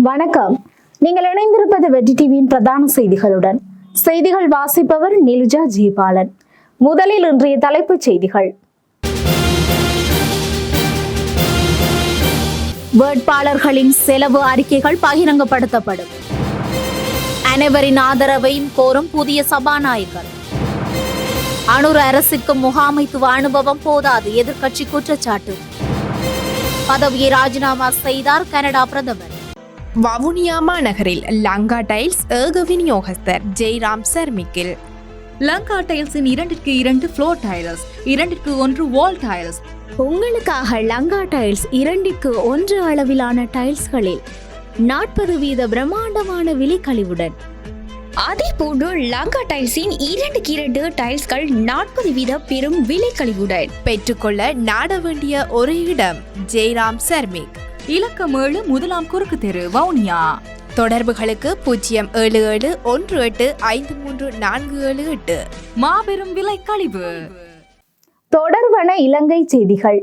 வணக்கம். நீங்கள் இணைந்திருப்பது வெற்றி டிவியின் பிரதான செய்திகளுடன். செய்திகள் வாசிப்பவர் நிலுஜா ஜீபாலன். முதலில் இன்றைய தலைப்புச் செய்திகள். வேட்பாளர்களின் செலவு அறிக்கைகள் பகிரங்கப்படுத்தப்படும். அனைவரின் ஆதரவையும் கோரும் புதிய சபாநாயகர். அனுர் அரசுக்கு முகாமைத்துவ அனுபவம் போதாது, எதிர்க்கட்சி குற்றச்சாட்டு. பதவியை ராஜினாமா செய்தார் கனடா பிரதமர். வவுனியா மாநகரில் லங்கா டைல்ஸ் ஏக விநியோகஸ்தர் ஜெய்ராம் சர்மிக்கில். லங்கா டைல்ஸின் 2க்கு2 ஃப்ளோர் டைல்ஸ், 2க்கு1 வால் டைல்ஸ். உங்களுக்காக லங்கா டைல்ஸ் 2க்கு1 அளவிலான டைல்ஸ்களில் 40% பிரம்மாண்டமான விலைக்கழிவுடன். அதேபோன்று லங்கா டைல்ஸின் 2க்கு2 டைல்ஸ்கள் 40% பெரும் விலைக்கழிவுடன் பெற்றுக்கொள்ள நாட வேண்டிய ஒரு இடம் ஜெய்ராம் சர்மிக். இலக்கம் 7, முதலாம் குறுக்கு தெரு, வவுனியா. தொடர்புகளுக்கு 07718534778. மாபெரும் விலைக்கழிவு. தொடர்வன இலங்கை செய்திகள்.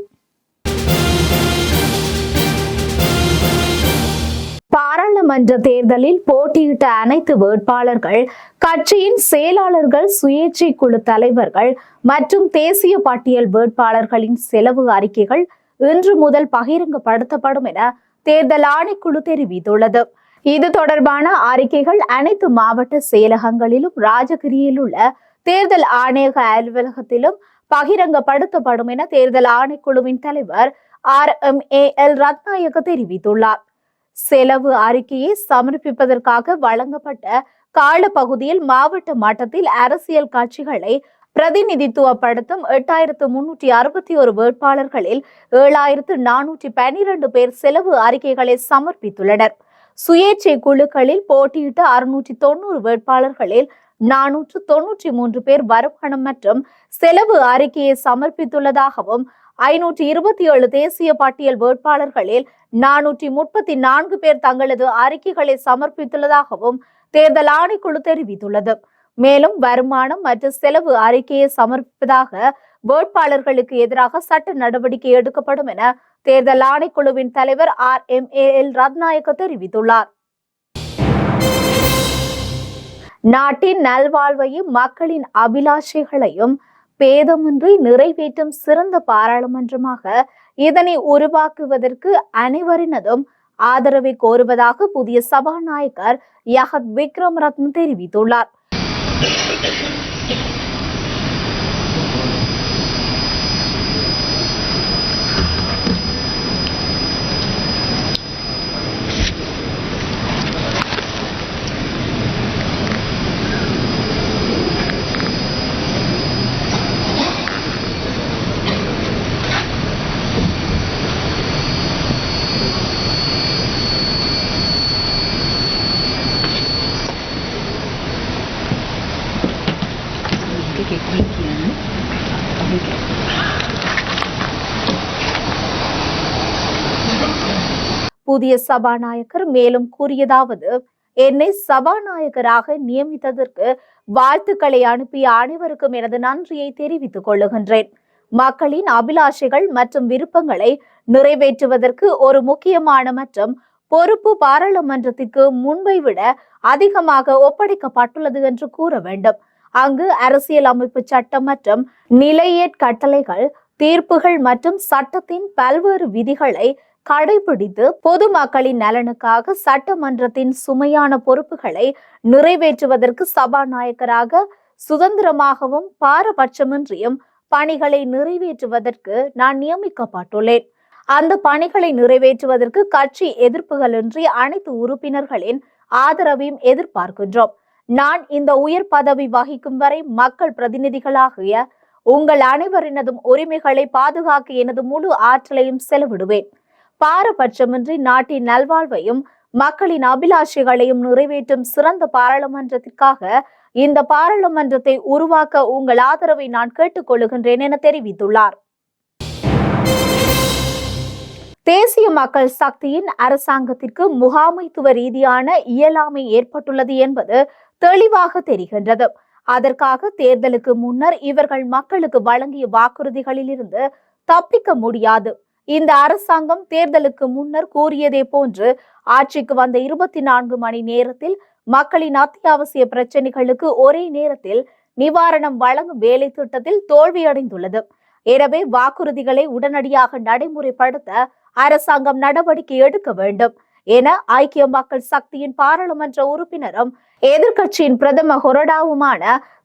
பாராளுமன்ற தேர்தலில் போட்டியிட்ட அனைத்து வேட்பாளர்கள், கட்சியின் செயலாளர்கள், சுயேட்சை குழு தலைவர்கள் மற்றும் தேசிய பட்டியல் வேட்பாளர்களின் செலவு அறிக்கைகள் இன்று முதல் பகிரங்கப்படுத்தப்படும் என தேர்தல் ஆணைக்குழு தெரிவித்துள்ளது. இது தொடர்பான அறிக்கைகள் அனைத்து மாவட்ட செயலகங்களிலும் ராஜகிரியில் உள்ள தேர்தல் ஆணையக அலுவலகத்திலும் பகிரங்கப்படுத்தப்படும் என தேர்தல் ஆணைக்குழுவின் தலைவர் RMAL ரத்நாயக்க தெரிவித்துள்ளார். செலவு அறிக்கையை சமர்ப்பிப்பதற்காக வழங்கப்பட்ட காலப்பகுதியில் மாவட்ட மட்டத்தில் அரசியல் கட்சிகளை பிரதிநிதித்துவப்படுத்தும் 8361 வேட்பாளர்களில் 7412 பேர் செலவு அறிக்கைகளை சமர்ப்பித்துள்ளனர். சுயேட்சை குழுக்களில் போட்டியிட்ட 690 வேட்பாளர்களில் 493 பேர் வருமானம் மற்றும் செலவு அறிக்கையை சமர்ப்பித்துள்ளதாகவும் 527 தேசிய பட்டியல் வேட்பாளர்களில் 434 பேர் தங்களது அறிக்கைகளை சமர்ப்பித்துள்ளதாகவும் தேர்தல் ஆணைக்குழு தெரிவித்துள்ளது. மேலும் வருமானம் மற்றும் செலவு அறிக்கையை சமர்ப்பிப்பதாக வேட்பாளர்களுக்கு எதிராக சட்ட நடவடிக்கை எடுக்கப்படும் என தேர்தல் ஆணைக்குழுவின் தலைவர் RMAL ரத்நாயக்க தெரிவித்துள்ளார். நாட்டின் நல்வாழ்வையும் மக்களின் அபிலாஷைகளையும் பேதமின்றி நிறைவேற்றும் சிறந்த பாராளுமன்றமாக இதனை உருவாக்குவதற்கு அனைவரினதும் ஆதரவை கோருவதாக புதிய சபாநாயகர் யகத் விக்ரமரத்ன தெரிவித்துள்ளார். புதிய சபாநாயகர் மேலும் கூறியதாவது, என்னை சபாநாயகராக நியமித்ததற்கு வாழ்த்துக்களை அனுப்பிய அனைவருக்கும் எனது நன்றியை தெரிவித்துக் கொள்ளுகின்றேன். மக்களின் அபிலாஷைகள் மற்றும் விருப்பங்களை நிறைவேற்றுவதற்கு ஒரு முக்கியமான மற்றும் பொறுப்பு பாராளுமன்றத்திற்கு முன்பை விட அதிகமாக ஒப்படைக்கப்பட்டுள்ளது என்று கூற வேண்டும். அங்கு அரசியல் அமைப்பு சட்டம் மற்றும் நிலையேற் கட்டளைகள், தீர்ப்புகள் மற்றும் சட்டத்தின் பல்வேறு விதிகளை கடைபிடித்து பொதுமக்களின் நலனுக்காக சட்டமன்றத்தின் சுமையான பொறுப்புகளை நிறைவேற்றுவதற்கு சபாநாயகராக சுதந்திரமாகவும் பாரபட்சமின்றியும் பணிகளை நிறைவேற்றுவதற்கு நான் நியமிக்கப்பட்டுள்ளேன். அந்த பணிகளை நிறைவேற்றுவதற்கு கட்சி எதிர்ப்புகளின்றி அனைத்து உறுப்பினர்களின் ஆதரவையும் எதிர்பார்க்கின்றோம். நான் இந்த உயர் பதவி வகிக்கும் வரை மக்கள் பிரதிநிதிகளாகிய உங்கள் அனைவரினதும் உரிமைகளை பாதுகாக்க எனது முழு ஆற்றலையும் செலவிடுவேன். பாரபட்சமின்றி நாட்டின் நல்வாழ்வையும் மக்களின் அபிலாஷைகளையும் நிறைவேற்றும் சிறந்த பாராளுமன்றத்திற்காக இந்த பாராளுமன்றத்தை உருவாக்க உங்கள் ஆதரவை நான் கேட்டுக்கொள்கின்றேன் என தெரிவித்துள்ளார். தேசிய மக்கள் சக்தியின் அரசாங்கத்திற்கு முகாமைத்துவ ரீதியான இயலாமை ஏற்பட்டுள்ளது என்பது தெளிவாக தெரிகின்றது. அதற்காக தேர்தலுக்கு முன்னர் இவர்கள் மக்களுக்கு வழங்கிய வாக்குறுதிகளில் இருந்து தப்பிக்க முடியாது. இந்த அரசாங்கம் தேர்தலுக்கு முன்னர் கூறியதே போன்று ஆட்சிக்கு வந்த 24 மணி நேரத்தில் மக்களின் அத்தியாவசிய பிரச்சனைகளுக்கு ஒரே நேரத்தில் நிவாரணம் வழங்கும் வேலை திட்டத்தில் தோல்வியடைந்துள்ளது. எனவே வாக்குறுதிகளை உடனடியாக நடைமுறைப்படுத்த அரசாங்கம் நடவடிக்கை எடுக்க வேண்டும் என ஐக்கிய மக்கள் சக்தியின் பாராளுமன்ற உறுப்பினரும் எதிர்க்கட்சியின் பிரதம கொறடாவுமான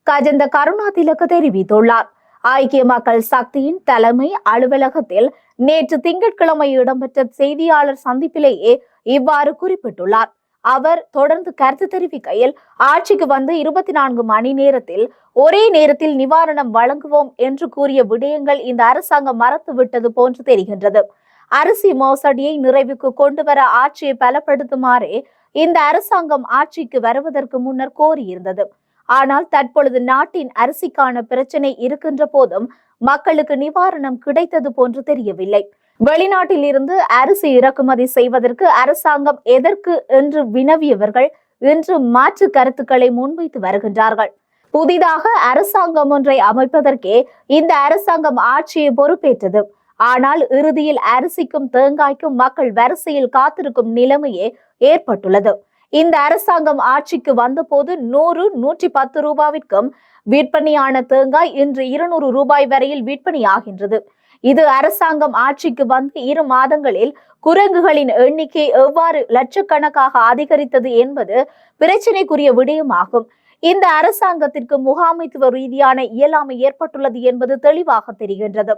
கஜந்த கருணாதிலக தெரிவித்துள்ளார். ஐக்கிய மக்கள் சக்தியின் தலைமை அலுவலகத்தில் நேற்று திங்கட்கிழமை இடம்பெற்ற செய்தியாளர் சந்திப்பிலேயே இவ்வாறு குறிப்பிட்டுள்ளார். அவர் தொடர்ந்து கருத்து தெரிவிக்கையில், ஆட்சிக்கு வந்து 24 மணி நேரத்தில் ஒரே நேரத்தில் நிவாரணம் வழங்குவோம் என்று கூறிய விடயங்கள் இந்த அரசாங்கம் மறந்துவிட்டது போன்று தெரிகின்றது. அரிசி மோசடியை நிறைவுக்கு கொண்டு வர ஆட்சியை பலப்படுத்துமாறே இந்த அரசாங்கம் ஆட்சிக்கு வருவதற்கு முன்னர் கோரியிருந்தது. ஆனால் தற்பொழுது நாட்டின் அரிசிக்கான பிரச்சனை இருக்கின்ற போதும் மக்களுக்கு நிவாரணம் கிடைத்தது போன்று தெரியவில்லை. வெளிநாட்டில் இருந்து அரிசி இறக்குமதி செய்வதற்கு அரசாங்கம் எதற்கு என்று வினவியவர்கள் இன்று மாற்று கருத்துக்களை முன்வைத்து வருகின்றார்கள். புதிதாக அரசாங்கம் ஒன்றை அமைப்பதற்கே இந்த அரசாங்கம் ஆட்சியை பொறுப்பேற்றது. ஆனால் இறுதியில் அரிசிக்கும் தேங்காய்க்கும் மக்கள் வரிசையில் காத்திருக்கும் நிலைமையே ஏற்பட்டுள்ளது. இந்த அரசாங்கம் ஆட்சிக்கு வந்தபோது 100-110 ரூபாவிற்கும் விற்பனையான தேங்காய் இன்று 200 ரூபாய் வரையில் விற்பனையாகின்றது. இது அரசாங்கம் ஆட்சிக்கு வந்து 2 மாதங்களில் குரங்குகளின் எண்ணிக்கை எவ்வாறு லட்சக்கணக்காக அதிகரித்தது என்பது பிரச்சனைக்குரிய விடயமாகும். இந்த அரசாங்கத்திற்கு முகாமைத்துவ ரீதியான இயலாமை ஏற்பட்டுள்ளது என்பது தெளிவாக தெரிகின்றது.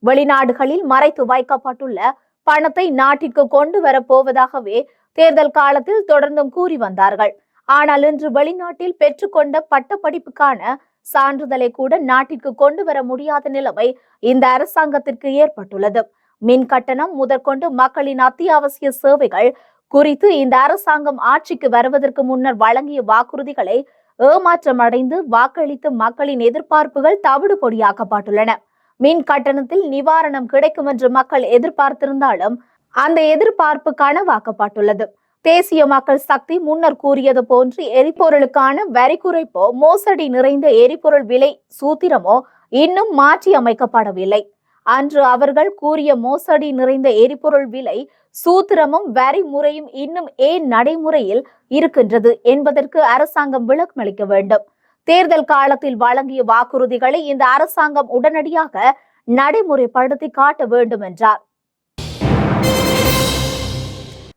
வெளிநாடுகளில் மறைத்து வைக்கப்பட்டுள்ள பணத்தை நாட்டிற்கு கொண்டு வரப்போவதாகவே தேர்தல் காலத்தில் தொடர்ந்தும் கூறி வந்தார்கள். ஆனால் இன்று வெளிநாட்டில் பெற்றுக்கொண்ட பட்டப்படிப்புக்கான சான்றிதழை கூட நாட்டிற்கு கொண்டு வர முடியாத நிலைமை இந்த அரசாங்கத்திற்கு ஏற்பட்டுள்ளது. மின் கட்டணம் முதற்கொண்டு மக்களின் அத்தியாவசிய சேவைகள் குறித்து இந்த அரசாங்கம் ஆட்சிக்கு வருவதற்கு முன்னர் வழங்கிய வாக்குறுதிகளை ஏமாற்றமடைந்து வாக்களித்து மக்களின் எதிர்பார்ப்புகள் தவிடுபொடியாக்கப்பட்டுள்ளன. மின் கட்டணத்தில் நிவாரணம் கிடைக்கும் என்று மக்கள் எதிர்பார்த்திருந்தாலும் அந்த எதிர்பார்ப்பு கனவாக்கப்பட்டுள்ளது. தேசிய மக்கள் சக்தி முன்னர் கூறியது போன்று எரிபொருளுக்கான வரி குறைப்போ மோசடி நிறைந்த எரிபொருள் விலை சூத்திரமோ இன்னும் மாற்றி அமைக்கப்படவில்லை. அன்று அவர்கள் கூறிய மோசடி நிறைந்த எரிபொருள் விலை சூத்திரமும் வரி முறையும் இன்னும் ஏன் நடைமுறையில் இருக்கின்றது என்பதற்கு அரசாங்கம் விளக்கமளிக்க வேண்டும். தேர்தல் காலத்தில் வழங்கிய வாக்குறுதிகளை இந்த அரசாங்கம் உடனடியாக நடைமுறைப்படுத்தி காட்ட வேண்டும் என்றார்.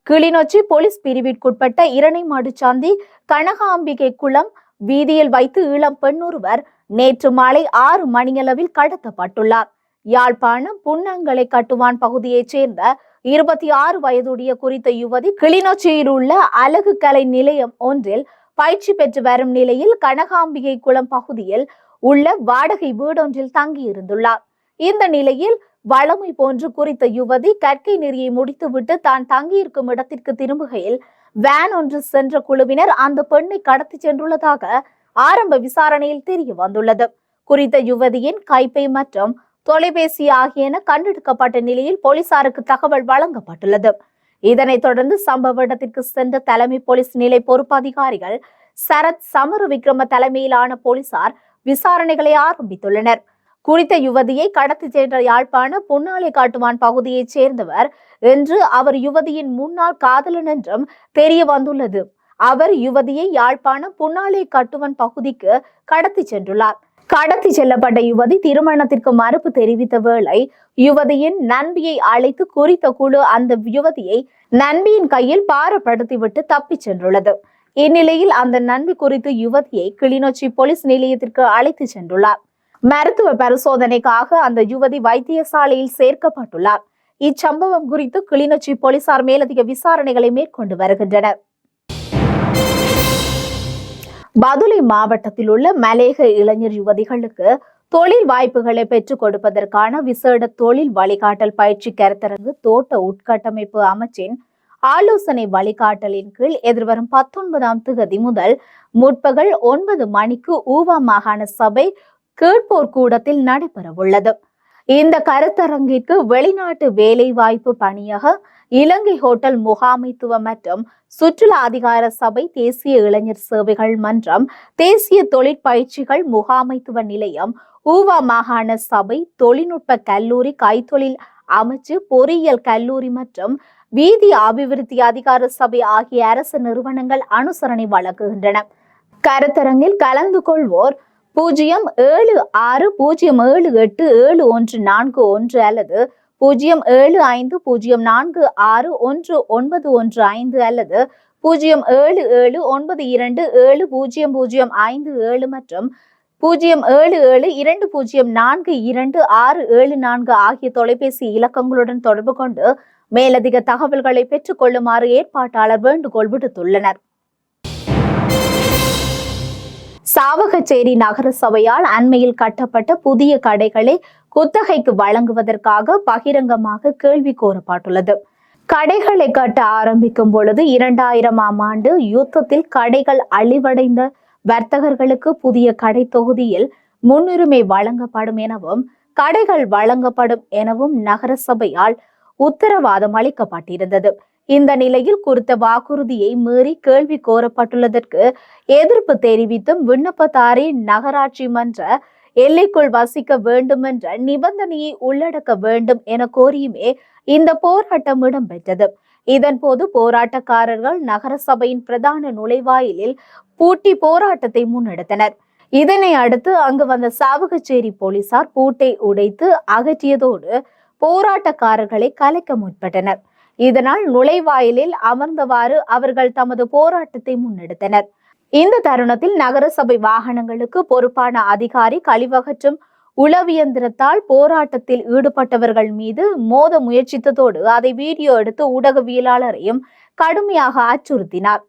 கிளிநொச்சி போலீஸ் பிரிவிற்குட்பட்ட இரணைமடுச்சாந்தி கனகாம்பிகை குளம் வீதியில் வைத்து இளம் பெண் ஒருவர் நேற்று மாலை 6 மணியளவில் கடத்தப்பட்டுள்ளார். யாழ்ப்பாணம் புன்னங்கலை கட்டுவான் பகுதியைச் சேர்ந்த 26 வயதுடைய குறித்த யுவதி கிளிநொச்சியில் உள்ள அழகு கலை நிலையம் ஒன்றில் பயிற்சி பெற்று வரும் நிலையில் கனகாம்பிகை குளம் பகுதியில் உள்ள வாடகை வீடொன்றில் தங்கியிருந்துள்ளார். இந்த நிலையில் வளமை போன்று குறித்த யுவதி கற்கை நெறியை முடித்துவிட்டு தான் தங்கியிருக்கும் இடத்திற்கு திரும்புகையில் வேன் ஒன்று சென்ற குழுவினர் அந்த பெண்ணை கடத்தி சென்றுள்ளதாக ஆரம்ப விசாரணையில் தெரிய வந்துள்ளது. குறித்த யுவதியின் கைப்பை மற்றும் தொலைபேசி ஆகியன கண்டெடுக்கப்பட்ட நிலையில் போலீசாருக்கு தகவல் வழங்கப்பட்டுள்ளது. இதனைத் தொடர்ந்து சம்பவ இடத்திற்கு சென்ற தலைமை போலீஸ் நிலை பொறுப்பு அதிகாரிகள் சரத் சமர விக்ரம தலைமையிலான போலீசார் விசாரணைகளை ஆரம்பித்துள்ளனர். குறித்த யுவதியை கடத்தி சென்ற யாழ்ப்பாண புன்னாலை காட்டுவான் பகுதியைச் சேர்ந்தவர் என்று அவர் யுவதியின் முன்னாள் காதலன் என்றும் தெரிய வந்துள்ளது. அவர் யுவதியை யாழ்ப்பாணம் புன்னாலை காட்டுவான் பகுதிக்கு கடத்தி சென்றுள்ளார். கடத்தி செல்லப்பட்ட யுவதி திருமணத்திற்கு மறுப்பு தெரிவித்த வேளை யுவதியின் நண்பியை அழைத்து குறித்த குழு அந்த யுவதியை நண்பியின் கையில் பாரப்படுத்திவிட்டு தப்பிச் சென்றுள்ளது. இந்நிலையில் அந்த நண்பி குறித்து யுவதியை கிளிநொச்சி போலீஸ் நிலையத்திற்கு அழைத்து சென்றுள்ளார். மருத்துவ பரிசோதனைக்காக அந்த யுவதி வைத்தியசாலையில் சேர்க்கப்பட்டுள்ளார். இச்சம்பவம் குறித்து கிளிநொச்சி போலீசார் மேலதிக விசாரணைகளை மேற்கொண்டு வருகின்றனர். பதுளை மாவட்டத்தில் உள்ள மலேக இளைஞர் யுவதிகளுக்கு தொழில் வாய்ப்புகளை பெற்றுக் கொடுப்பதற்கான விசேட தொழில் வழிகாட்டல் பயிற்சி கருத்தரங்கு தோட்ட உட்கட்டமைப்பு அமைச்சின் ஆலோசனை வழிகாட்டலின் கீழ் எதிர்வரும் 19ஆம் தேதி முதல் முற்பகல் 9 மணிக்கு ஊவா மாகாண சபை கேட்போர் கூடத்தில் நடைபெறவுள்ளது. இந்த கருத்தரங்கிற்கு வெளிநாட்டு வேலை வாய்ப்பு பணியக, இலங்கை ஹோட்டல் முகாமைத்துவ மற்றும் சுற்றுலா அதிகார சபை, தேசிய இளைஞர் சேவைகள் மன்றம், தேசிய தொழிற்பயிற்சிகள் முகாமைத்துவ நிலையம், ஊவா மாகாண சபை, தொழில்நுட்ப கல்லூரி, கைத்தொழில் அமைச்சு, பொறியியல் கல்லூரி மற்றும் வீதி அபிவிருத்தி அதிகார சபை ஆகிய அரசு நிறுவனங்கள் அனுசரணை வழங்குகின்றன. கருத்தரங்கில் கலந்து கொள்வோர் 07607787141 அல்லது 07504619115 அல்லது 077927005 மற்றும் 07720422674 ஆகிய தொலைபேசி இலக்கங்களுடன் தொடர்பு கொண்டு மேலதிக தகவல்களை பெற்றுக் கொள்ளுமாறு ஏற்பாட்டாளர் வேண்டுகோள் விடுத்துள்ளனர். சாவகச்சேரி நகர சபையால் அண்மையில் கட்டப்பட்ட புதிய கடைகளை குத்தகைக்கு வழங்குவதற்காக பகிரங்கமாக கேள்வி கோரப்பட்டுள்ளது. கடைகளை கட்ட ஆரம்பிக்கும் பொழுது 2000ஆம் ஆண்டு யுத்தத்தில் கடைகள் அழிவடைந்த வர்த்தகர்களுக்கு புதிய கடை தொகுதியில் முன்னுரிமை வழங்கப்படும் எனவும் கடைகள் வழங்கப்படும் எனவும் நகர சபையால் உத்தரவாதம் அளிக்கப்பட்டிருந்தது. இந்த நிலையில் குறித்த வாக்குறுதியை மீறி கேள்வி கோரப்பட்டுள்ளதற்கு எதிர்ப்பு தெரிவித்தும் விண்ணப்பதாரி நகராட்சி மன்ற எல்லைக்குள் வசிக்க வேண்டும் என்ற நிபந்தனையை உள்ளடக்க வேண்டும் என கோரியுமே இந்த போராட்டம் இடம்பெற்றது. இதன்போது போராட்டக்காரர்கள் நகர சபையின் பிரதான நுழைவாயிலில் பூட்டி போராட்டத்தை முன்னெடுத்தனர். இதனை அடுத்து அங்கு வந்த சாவகச்சேரி போலீசார் பூட்டை உடைத்து அகற்றியதோடு போராட்டக்காரர்களை கலைக்க முற்பட்டனர். இதனால் நுழைவாயிலில் அமர்ந்தவாறு அவர்கள் தமது போராட்டத்தை முன்னெடுத்தனர். இந்த தருணத்தில் நகரசபை வாகனங்களுக்கு பொறுப்பான அதிகாரி கழிவகற்றும் உளவியந்திரத்தால் போராட்டத்தில் ஈடுபட்டவர்கள் மீது மோத முயற்சித்ததோடு அதை வீடியோ எடுத்து ஊடகவியலாளரையும் கடுமையாக அச்சுறுத்தினார்.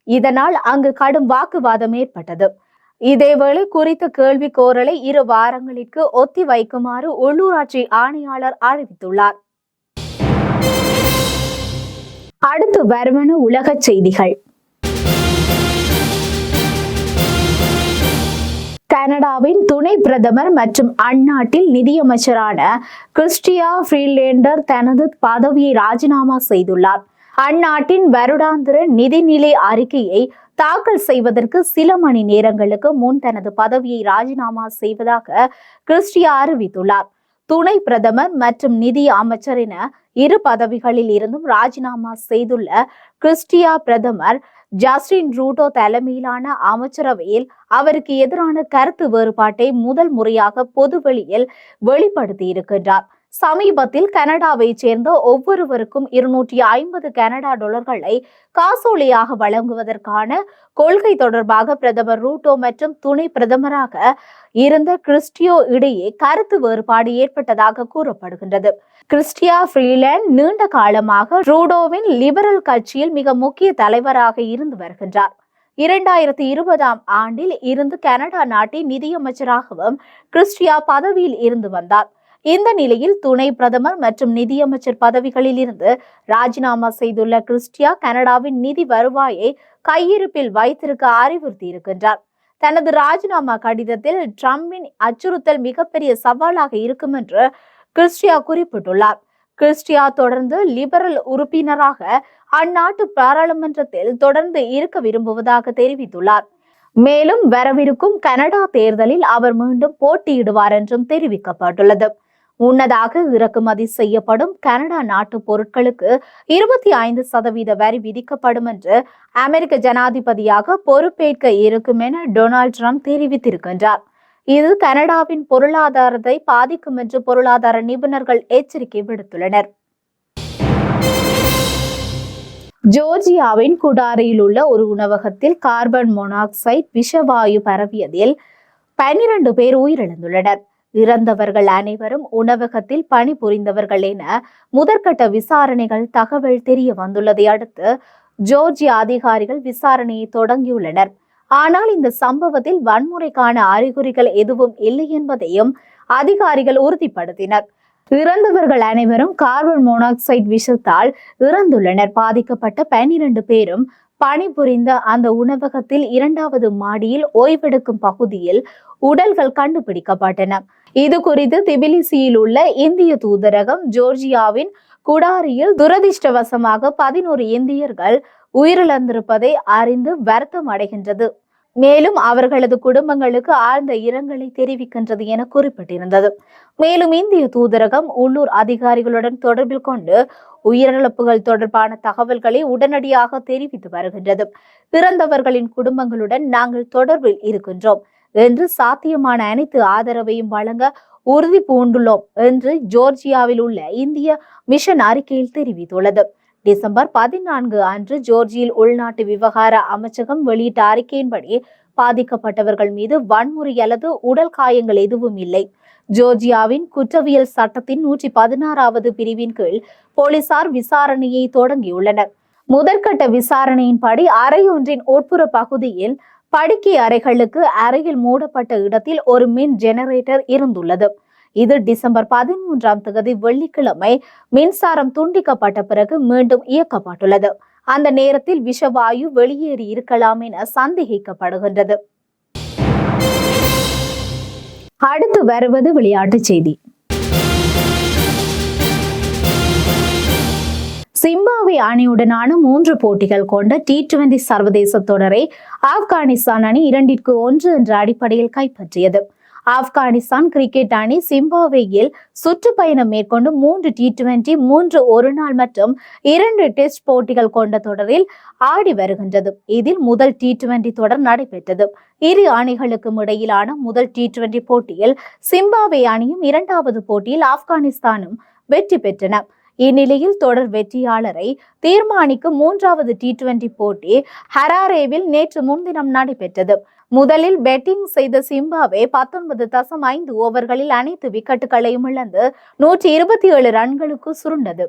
இதனால் அங்கு கடும் வாக்குவாதம் ஏற்பட்டது. இதேவேளை குறித்த கேள்வி கோரலை 2 வாரங்களுக்கு ஒத்தி வைக்குமாறு உள்ளூராட்சி ஆணையாளர் அறிவித்துள்ளார். அடுத்து வருவன உலக செய்திகள். கனடாவின் துணை பிரதமர் மற்றும் அந்நாட்டில் நிதியமைச்சரான கிறிஸ்டியா ஃப்ரீலேண்டர் தனது பதவியை ராஜினாமா செய்துள்ளார். அந்நாட்டின் வருடாந்திர நிதிநிலை அறிக்கையை தாக்கல் செய்வதற்கு சில மணி நேரங்களுக்கு முன் தனது பதவியை ராஜினாமா செய்வதாக கிறிஸ்டியா அறிவித்துள்ளார். துணை பிரதமர் மற்றும் நிதி அமைச்சர் என 2 பதவிகளில் இருந்தும் ராஜினாமா செய்துள்ள கிறிஸ்டியா பிரதமர் ஜஸ்டின் ட்ரூடோ தலைமையிலான அமைச்சரவையில் அவருக்கு எதிரான கருத்து வேறுபாட்டை முதல் முறையாக பொதுவெளியில் வெளிப்படுத்தி இருக்கின்றார். சமீபத்தில் கனடாவை சேர்ந்த ஒவ்வொருவருக்கும் 250 கனடா டாலர்களை காசோலையாக வழங்குவதற்கான கொள்கை தொடர்பாக பிரதமர் ரூட்டோ மற்றும் துணை பிரதமராக இருந்த கிறிஸ்டியோ இடையே கருத்து வேறுபாடு ஏற்பட்டதாக கூறப்படுகின்றது. கிறிஸ்டியா ஃப்ரீலேண்ட் நீண்ட காலமாக ரூடோவின் லிபரல் கட்சியில் மிக முக்கிய தலைவராக இருந்து வருகின்றார். 2020ஆம் ஆண்டில் இருந்து கனடா நாட்டின் நிதியமைச்சராகவும் கிறிஸ்டியா பதவியில் இருந்து வந்தார். இந்த நிலையில் துணை பிரதமர் மற்றும் நிதியமைச்சர் பதவிகளில் இருந்து ராஜினாமா செய்துள்ள கிறிஸ்டியா கனடாவின் நிதி வருவாயை கையிருப்பில் வைத்திருக்க அறிவுறுத்தி இருக்கின்றார். தனது ராஜினாமா கடிதத்தில் ட்ரம்பின் அச்சுறுத்தல் மிகப்பெரிய சவாலாக இருக்கும் என்று கிறிஸ்டியா குறிப்பிட்டுள்ளார். கிறிஸ்டியா தொடர்ந்து லிபரல் உறுப்பினராக அந்நாட்டு பாராளுமன்றத்தில் தொடர்ந்து இருக்க விரும்புவதாக தெரிவித்துள்ளார். மேலும் வரவிருக்கும் கனடா தேர்தலில் அவர் மீண்டும் போட்டியிடுவார் என்றும் தெரிவிக்கப்பட்டுள்ளது. முன்னதாக இறக்குமதி செய்யப்படும் கனடா நாட்டு பொருட்களுக்கு 25% வரி விதிக்கப்படும் என்று அமெரிக்க ஜனாதிபதியாக பொறுப்பேற்க இருக்கும் என டொனால்ட் ட்ரம்ப் தெரிவித்திருக்கின்றார். இது கனடாவின் பொருளாதாரத்தை பாதிக்கும் என்று பொருளாதார நிபுணர்கள் எச்சரிக்கை விடுத்துள்ளனர். ஜோர்ஜியாவின் குடாரியில் உள்ள ஒரு உணவகத்தில் கார்பன் மோனாக்சைடு விஷவாயு பரவியதில் 12 பேர் உயிரிழந்துள்ளனர். இறந்தவர்கள் அனைவரும் உணவகத்தில் பணிபுரிந்தவர்கள் என முதற்கட்ட விசாரணைகள் தகவல் தெரிய வந்துள்ளதை அடுத்து ஜோர்ஜியா அதிகாரிகள் விசாரணையை தொடங்கியுள்ளனர். ஆனால் இந்த சம்பவத்தில் வன்முறைக்கான அறிகுறிகள் எதுவும் இல்லை என்பதையும் அதிகாரிகள் உறுதிப்படுத்தினர். இறந்தவர்கள் அனைவரும் கார்பன் மோனாக்சைடு விஷத்தால் இறந்துள்ளனர். பாதிக்கப்பட்ட 12 பேரும் பணிபுரிந்த அந்த உணவகத்தில் 2வது மாடியில் ஓய்வெடுக்கும் பகுதியில் உடல்கள் கண்டுபிடிக்கப்பட்டன. இது குறித்து திபிலிசியில் உள்ள இந்திய தூதரகம் ஜோர்ஜியாவின் குடாரியில் துரதிர்ஷ்டவசமாக 11 இந்தியர்கள் உயிரிழந்திருப்பதை அறிந்து வருத்தம் அடைகின்றது. மேலும் அவர்களது குடும்பங்களுக்கு ஆழ்ந்த இரங்கலை தெரிவிக்கின்றது என குறிப்பிட்டிருந்தது. மேலும் இந்திய தூதரகம் உள்ளூர் அதிகாரிகளுடன் தொடர்பில் கொண்டு உயிரிழப்புகள் தொடர்பான தகவல்களை உடனடியாக தெரிவித்து வருகின்றது. இறந்தவர்களின் குடும்பங்களுடன் நாங்கள் தொடர்பில் இருக்கின்றோம் என்று சாத்தியமான அனைத்து ஆதரவையும் வழங்க உறுதி பூண்டுள்ளோம் என்று ஜோர்ஜியாவில் உள்ள இந்திய மிஷன் அறிக்கையில் தெரிவித்துள்ளது. டிசம்பர் 14 அன்று ஜோர்ஜியில் உள்நாட்டு விவகார அமைச்சகம் வெளியிட்ட அறிக்கையின்படி பாதிக்கப்பட்டவர்கள் மீது வன்முறை அல்லது உடல் காயங்கள் எதுவும் இல்லை. ஜோர்ஜியாவின் குற்றவியல் சட்டத்தின் 116வது பிரிவின் கீழ் போலீசார் விசாரணையை தொடங்கியுள்ளனர். முதற்கட்ட விசாரணையின்படி அறையொன்றின் உட்புற பகுதியில் படுக்கை அறைகளுக்கு அறையில் மூடப்பட்ட இடத்தில் ஒரு மின் ஜெனரேட்டர் இருந்துள்ளது. இது டிசம்பர் 13ஆம் தேதி வெள்ளிக்கிழமை மின்சாரம் துண்டிக்கப்பட்ட பிறகு மீண்டும் இயக்கப்பட்டுள்ளது. அந்த நேரத்தில் விஷவாயு வெளியேறி இருக்கலாம் என சந்தேகிக்கப்படுகின்றது. அடுத்து வருவது விளையாட்டுச் செய்தி. சிம்பாப்வே அணியுடனான 3 போட்டிகள் கொண்ட T20 சர்வதேச தொடரை ஆப்கானிஸ்தான் அணி 2-1 என்ற அடிப்படையில் கைப்பற்றியது. ஆப்கானிஸ்தான் கிரிக்கெட் அணி சிம்பாப்வேயில் சுற்றுப்பயணம் மேற்கொண்டு 3 T20, 3 ஒருநாள் மற்றும் 2 டெஸ்ட் போட்டிகள் கொண்ட தொடரில் ஆடி வருகின்றது. இதில் முதல் T20 தொடர் நடைபெற்றது. இரு அணிகளுக்கும் இடையிலான முதல் T20 போட்டியில் சிம்பாப்வே அணியும் 2வது போட்டியில் ஆப்கானிஸ்தானும் வெற்றி பெற்றன. இந்நிலையில் தொடர் வெற்றியாளரை தீர்மானிக்கும் 3வது T20 போட்டி ஹராரேவில் நேற்று முன்தினம் நடைபெற்றது. முதலில் பேட்டிங் செய்த சிம்பாப்வே 19.5 ஓவர்களில் அனைத்து விக்கெட்டுகளையும் இழந்து 127 ரன்களுக்கு சுருண்டது.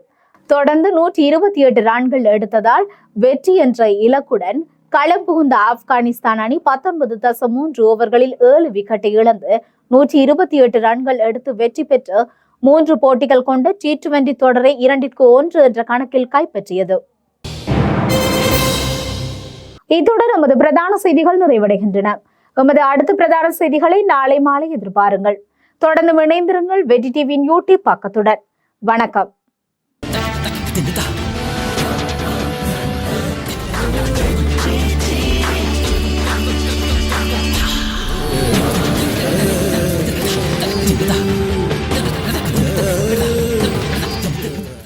தொடர்ந்து 128 ரன்கள் எடுத்ததால் வெற்றி என்ற இலக்குடன் களம் புகுந்த ஆப்கானிஸ்தான் அணி 19.3 ஓவர்களில் 7 விக்கெட்டை இழந்து 128 ரன்கள் எடுத்து வெற்றி பெற்று 3 போட்டிகள் கொண்ட T20 தொடரை 2-1 என்ற கணக்கில் கைப்பற்றியது. இத்துடன் நமது பிரதான செய்திகள் நிறைவடைகின்றன. நமது அடுத்த பிரதான செய்திகளை நாளை மாலை எதிர்பாருங்கள். தொடர்ந்து இணைந்திருங்கள் வெற்றி டிவியின் யூடியூப் பக்கத்துடன். வணக்கம்.